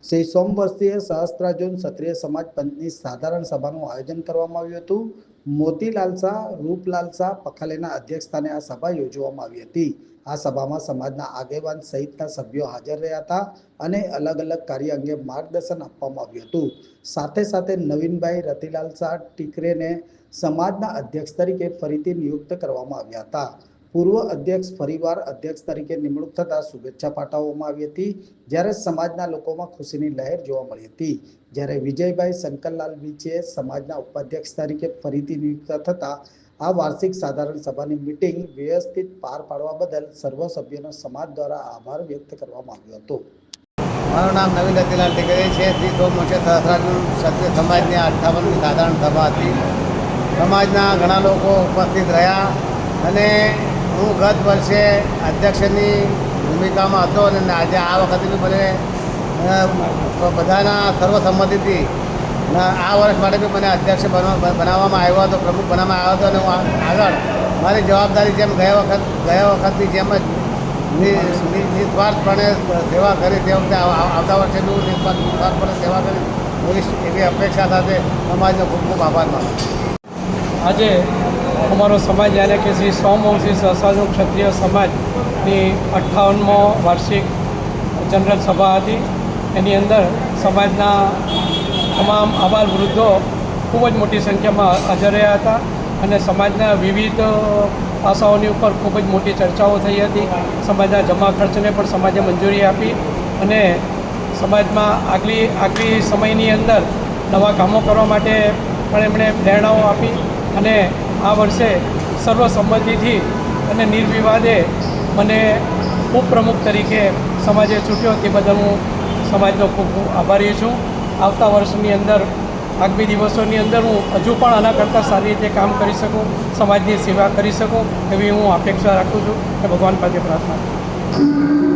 શ્રી સોમવર્ષીય સહસ્ત્રાર્જુન ક્ષત્રિય સમાજ પંચની સાધારણ સભાનું આયોજન કરવામાં આવ્યું હતું. મોતીલાલ શાહ, રૂપલાલ શાહ પખાલેના અધ્યક્ષસ્થાને આ સભા યોજવામાં આવી હતી. આ સભામાં સમાજના આગેવાન સહિતના સભ્યો હાજર રહ્યા હતા અને અલગ અલગ કાર્ય અંગે માર્ગદર્શન આપવામાં આવ્યું હતું. સાથે સાથે નવીનભાઈ રતિલાલ શાહ ટીકરેને સમાજના અધ્યક્ષ તરીકે ફરીથી નિયુક્ત કરવામાં આવ્યા હતા. પૂર્વ અધ્યક્ષ ફરીવાર અધ્યક્ષ તરીકે નિમણૂક થતાં શુભેચ્છા પાઠવવામાં આવી હતી. જ્યારે સમાજના લોકોમાં ખુશીની લહેર જોવા મળી હતી. જ્યારે વિજયભાઈ શંકરલાલ વિચે સમાજના ઉપાધ્યક્ષ તરીકે ફરીથી નિયુક્ત થતાં આ વાર્ષિક સાધારણ સભાની મીટિંગ વ્યવસ્થિત પાર પાડવા બદલ સર્વ સભ્યોનો સમાજ દ્વારા આભાર વ્યક્ત કરવામાં આવ્યો હતો. મારું નામ નવીન રતિલાલ ટીકરે છે. શ્રી સોમવર્ષીય સહસ્ત્રાર્જુન ક્ષત્રિય સમાજની 58મી સાધારણ સભા હતી. સમાજના ઘણા લોકો ઉપસ્થિત રહ્યા અને હું ગત વર્ષે અધ્યક્ષની ભૂમિકામાં હતો અને આજે આ વખતે બી મને બધાના સર્વસંમતિથી આ વર્ષ માટે બી મને અધ્યક્ષ બનાવવામાં આવ્યો હતો, પ્રમુખ બનાવવામાં આવ્યો હતો અને હું આગળ મારી જવાબદારી જેમ ગયા વખતની જેમ જ નિસ્વાર્થપણે સેવા કરી તે વખતે આવતા વર્ષે બી હું નિસ્વાર્થપણે સેવા કરી એવી અપેક્ષા સાથે સમાજનો ખૂબ ખૂબ આભાર માનું. આજે અમારો સમાજ યાને કે શ્રી સોમવંશી સહસ્ત્રાર્જુન ક્ષત્રિય સમાજની 58મો વાર્ષિક જનરલ સભા હતી. એની અંદર સમાજના તમામ આબાલ વૃદ્ધો ખૂબ જ મોટી સંખ્યામાં હાજર રહ્યા હતા અને સમાજના વિવિધ પાસાઓની ઉપર ખૂબ જ મોટી ચર્ચાઓ થઈ હતી. સમાજના જમા ખર્ચને પણ સમાજે મંજૂરી આપી અને સમાજમાં આગલી સમયની અંદર નવા કામો કરવા માટે પણ એમણે પ્રેરણાઓ આપી અને આ વર્ષે સર્વસંમતિથી અને નિર્વિવાદે મને ઉપપ્રમુખ તરીકે સમાજે ચૂંટ્યો તે બદલ હું સમાજનો ખૂબ ખૂબ આભારી છું. આવતા વર્ષની અંદર આગામી દિવસોની અંદર હું હજુ પણ આના કરતાં સારી રીતે કામ કરી શકું, સમાજની સેવા કરી શકું એવી હું અપેક્ષા રાખું છું અને ભગવાન પાસે પ્રાર્થના કરું છું.